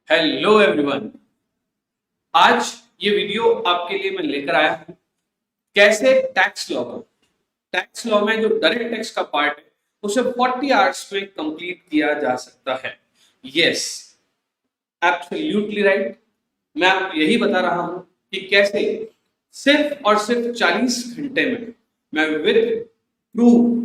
Hello everyone. आज ये video आपके लिए मैं लेकर आया हूं कैसे टैक्स लॉ में जो डायरेक्ट टैक्स का पार्ट है उसे 40 आवर्स में कंप्लीट किया जा सकता है। Yes, absolutely right. मैं आपको यही बता रहा हूं कि कैसे सिर्फ और सिर्फ 40 घंटे में मैं with proof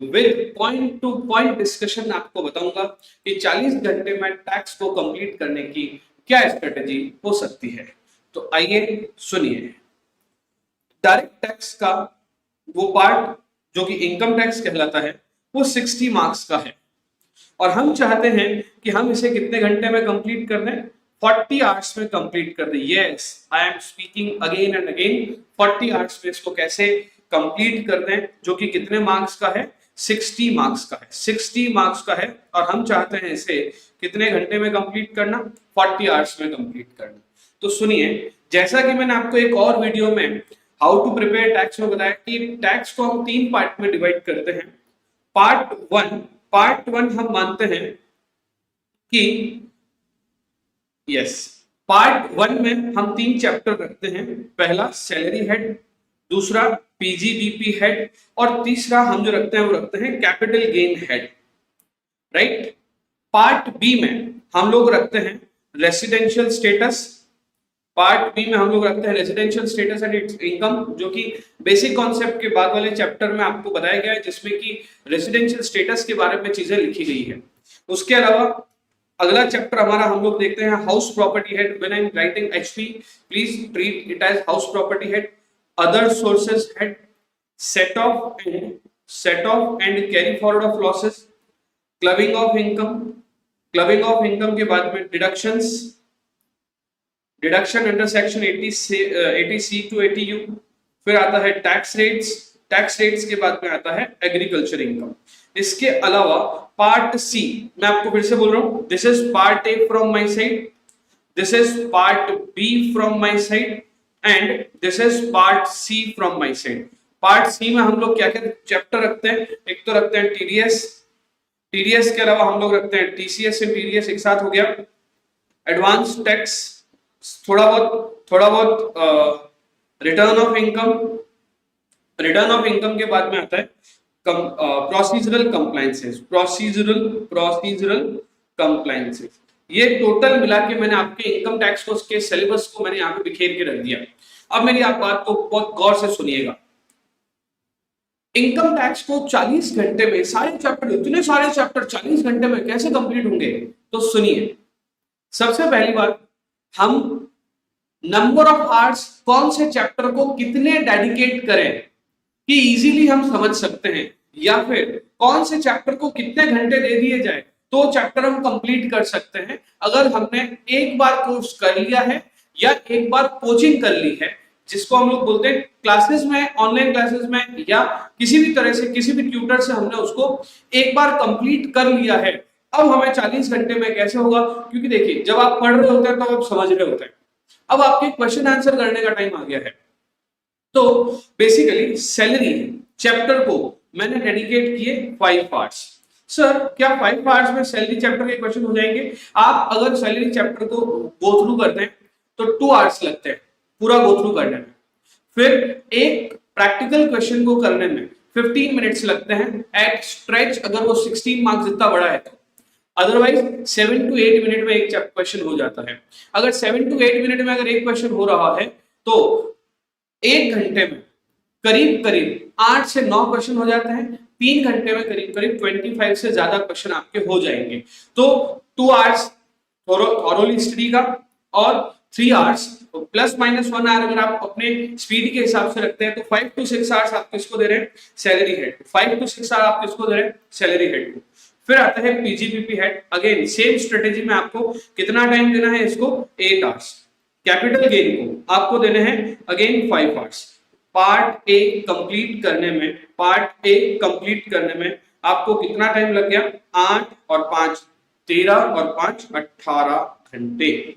with point two point discussion आपको बताऊंगा कि 40 घंटे में टैक्स को कंप्लीट करने की क्या स्ट्रेटेजी हो सकती है। तो आइए सुनिए। डायरेक्ट टैक्स का वो पार्ट जो कि इनकम टैक्स कहलाता है वो 60 मार्क्स का है और हम चाहते हैं कि हम इसे कितने घंटे में कंप्लीट कर दें? 40 आवर्स में कंप्लीट कर दें। Yes, I am speaking again and again. 40 hours में इसको कैसे कंप्लीट कर दें, जो कि कितने मार्क्स का है? 60 मार्क्स का है। 60 मार्क्स का है और हम चाहते हैं इसे कितने घंटे में कंप्लीट करना? 40 आवर्स में कंप्लीट करना। तो सुनिए, जैसा कि मैंने आपको एक और वीडियो में हाउ टू प्रिपेयर टैक्स में बताया कि टैक्स को हम 3 पार्ट में डिवाइड करते हैं। पार्ट वन हम मानते हैं कि यस, पार्ट वन में हम 3 चैप्टर रखते हैं। पहला सैलरी हेड, दूसरा पीजीबीपी हेड और तीसरा हम जो रखते हैं वो रखते हैं capital gain head, right. Part B में हम लोग रखते हैं रेसिडेंशियल स्टेटस। पार्ट बी में हम लोग रखते हैं residential status and it's income, जो कि बेसिक कॉन्सेप्ट के बाद वाले चैप्टर में आपको बताया गया है, जिसमें कि रेजिडेंशियल स्टेटस के बारे में चीजें लिखी गई है। उसके अलावा अगला चैप्टर हमारा हम लोग देखते हैं house property head. When I am writing HP, please treat it as house property head. Other sources head, set off and carry forward of losses, clubbing of income के बाद में deduction under section 80C to 80U। फिर आता है tax rates के बाद में आता है एग्रीकल्चर इनकम। इसके अलावा पार्ट सी, मैं आपको फिर से बोल रहा हूं, this is part A from my side, this is part B from my side and this is part C from my side. Part C में हम लोग क्या क्या चैप्टर रखते हैं? एक तो रखते हैं टीडीएस के अलावा हम लोग रखते हैं टीसीएस एंड टीडीएस एक साथ हो गया। एडवांस टैक्स, थोड़ा बहुत रिटर्न ऑफ इनकम के बाद में आता है प्रोसीजरल कंप्लायंसेस। ये टोटल मिला के मैंने आपके इनकम टैक्स को के सिलेबस को मैंने यहाँ पे बिखेर के रख दिया। अब मेरी आप बात को बहुत गौर से सुनिएगा। इनकम टैक्स को 40 घंटे में इतने सारे चैप्टर 40 घंटे में कैसे कंप्लीट होंगे? तो सुनिए, सबसे पहली बात, हम नंबर ऑफ आवर्स कौन से चैप्टर को कितने डेडिकेट करें कि इजीली हम समझ सकते हैं, या फिर कौन से चैप्टर को कितने घंटे दे दिए जाए तो चैप्टर हम कंप्लीट कर सकते हैं अगर हमने एक बार कोर्स कर लिया है या एक बार कोचिंग कर ली है, जिसको हम लोग बोलते हैं क्लासेस में, ऑनलाइन क्लासेस में या किसी भी तरह से किसी भी ट्यूटर से हमने उसको एक बार कंप्लीट कर लिया है। अब हमें 40 घंटे में कैसे होगा? क्योंकि देखिए, जब आप पढ़ रहे होते हैं तो आप समझ रहे होते हैं, अब आपके क्वेश्चन आंसर करने का टाइम आ गया है। तो बेसिकली सैलरी चैप्टर को मैंने डेडिकेट किए 5 आवर्स। सर, क्या 5 आवर्स में सैलरी चैप्टर के क्वेश्चन हो जाएंगे? आप अगर सैलरी चैप्टर को गो थ्रू करते हैं तो 2 आवर्स लगते हैं पूरा गो थ्रू करने में। फिर एक प्रैक्टिकल क्वेश्चन को करने में 15 मिनट्स लगते हैं एट स्ट्रेच, अगर वो 16 मार्क्स जितना बड़ा है तो। अदरवाइज 7 to 8 मिनट में एक क्वेश्चन हो जाता है। अगर 7 to 8 मिनट में अगर एक क्वेश्चन हो रहा है तो 1 घंटे में करीब 8 से 9 क्वेश्चन हो जाते हैं। 3 घंटे में करीब 25 से ज्यादा क्वेश्चन आपके हो जाएंगे। तो 2 आवर्स थॉरोली स्टडी का और 3 आवर्स प्लस माइनस 1 आवर अगर आप अपने स्पीड के हिसाब से रखते हैं तो 5 to 6 आवर्स आप किसको दे रहे हैं? Salary head. 5 to 6 आवर आप किसको दे रहे हैं? सैलरी हेड को। फिर आता है PGBP head. Again same strategy में आपको कितना टाइम देना है इसको? 8 आवर्स। कैपिटल गेन को आपको देने हैं again 5 hours. Part A complete करने में आपको कितना टाइम लग गया? 8 और 5 13 और 5 18 घंटे।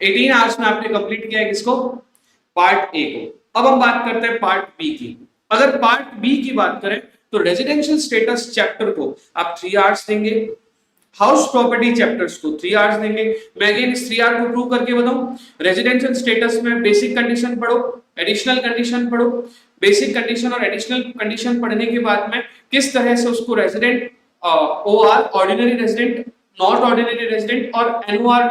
18 आवर्स में आपने कंप्लीट किया है किसको? पार्ट ए को। अब हम बात करते हैं पार्ट बी की। अगर पार्ट बी की बात करें तो रेजिडेंशियल स्टेटस चैप्टर को आप 3 आवर्स देंगे, हाउस प्रॉपर्टी चैप्टर्स को 3 आवर्स देंगे। मैं अगेन इस 3 आवर को प्रूव करके बताऊं। रेजिडेंशियल स्टेटस में बेसिक कंडीशन पढ़ो, एडिशनल कंडीशन पढ़ो। बेसिक कंडीशन और एडिशनल कंडीशन पढ़ने के बाद में किस तरह से उसको resident, OR ordinary resident, not ordinary resident और एनओआर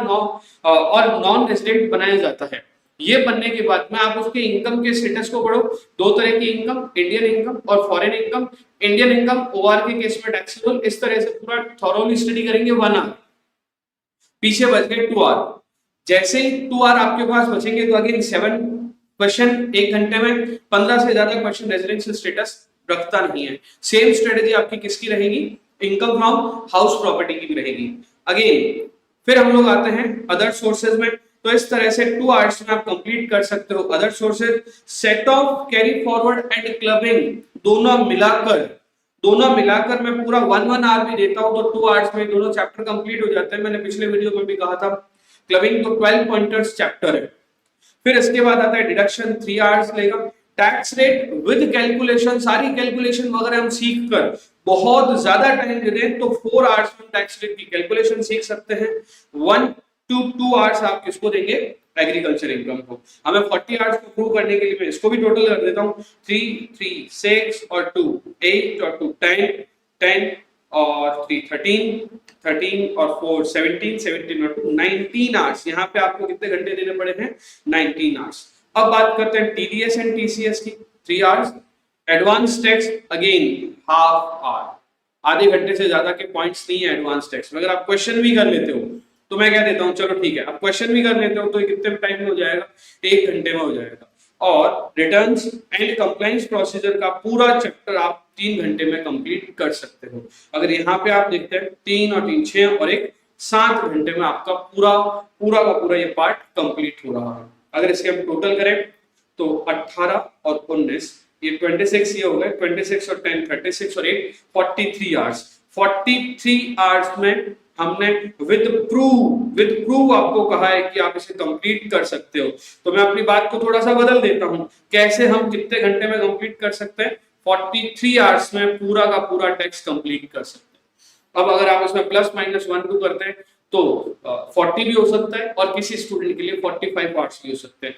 और नॉन रेजिडेंट बनाया जाता है। ये बनने के बाद में आप उसके इनकम के स्टेटस को पढ़ो। 2 तरह की इनकम, इंडियन इनकम और foreign income. Indian income OR के केस में टैक्सेबल, इस तरह से पूरा थॉरोली स्टडी करेंगे 1 आवर। पीछे बच गए 2 आवर। जैसे ही 2 आवर आपके पास बचेंगे तो अगेन 7 क्वेश्चन 1 घंटे में, 15 से ज्यादा क्वेश्चन रेजिडेंशियल स्टेटस रखता नहीं है। सेम स्ट्रेटेजी आपकी किसकी रहेगी, इनकम फ्रॉम हाउस प्रॉपर्टी की भी रहेगी। अगेन फिर हम लोग आते हैं अदर सोर्सेज में। तो इस तरह से 2 आवर्स में आप कंप्लीट कर सकते हो other sources. Set of, carry forward and clubbing दोनों मिलाकर मैं पूरा 1 आवर भी देता हूं तो 2 आवर्स में दोनों चैप्टर कंप्लीट हो जाते हैं। मैंने पिछले वीडियो में भी कहा था क्लबिंग तो 12 पॉइंटर्स चैप्टर है। फिर इसके बाद आता है डिडक्शन, 3 आवर्स लेगा। टैक्स रेट विद कैलकुलेशन, सारी कैलकुलेशन वगैरह हम सीख कर बहुत ज्यादा टाइम दे दें तो 4 आवर्स में टैक्स रेट की कैलकुलेशन सीख सकते हैं। 1 to 2 आवर्स आप किसको देंगे, एग्रीकल्चर इनकम को। हमें 40 आवर्स को प्रूव करने के लिए मैं इसको भी टोटल कर देता हूँ। 3 3 6 और 2 8 और 2 10 10 और 3 13 13 और 4 17 17 और 2 19 आवर्स। यहाँ पे आपको कितने घंटे देने पड़े हैं, 19 आवर्स। अब बात करते हैं टीडीएस एंड टीसीएस की, 3 hours. Advance tax again half hour, आधे घंटे से ज्यादा के पॉइंट्स नहीं है एडवांस टैक्स में। अगर आप क्वेश्चन भी कर लेते हो तो मैं क्या देता हूं, चलो ठीक है, आप क्वेश्चन भी कर लेते हो तो कितने टाइम में हो जाएगा, 1 घंटे में हो जाएगा। और रिटर्न्स एंड कंप्लायंस प्रोसीजर का पूरा चैप्टर आप 3 घंटे में कंप्लीट कर सकते हो। अगर यहाँ पे आप देखते हैं 3 और 3 6 और 1 7 घंटे में आपका पूरा का पूरा ये पार्ट कंप्लीट हो रहा है। अगर इसके हम टोटल करें तो 18 और 19 ये 26 ये हो गए, 26 और 10 36 और 8 43 आवर्स। 43 आवर्स में हमने विद प्रूफ आपको कहा है कि आप इसे कंप्लीट कर सकते हो। तो मैं अपनी बात को थोड़ा सा बदल देता हूं, कैसे हम कितने घंटे में कंप्लीट कर सकते हैं, 43 आवर्स में पूरा का पूरा टैक्स कंप्लीट कर सकते हैं। अब अगर आप इसमें प्लस माइनस 1 2 करते हैं तो 40 भी हो सकता है और किसी स्टूडेंट के लिए 45 आवर्स भी हो सकते हैं।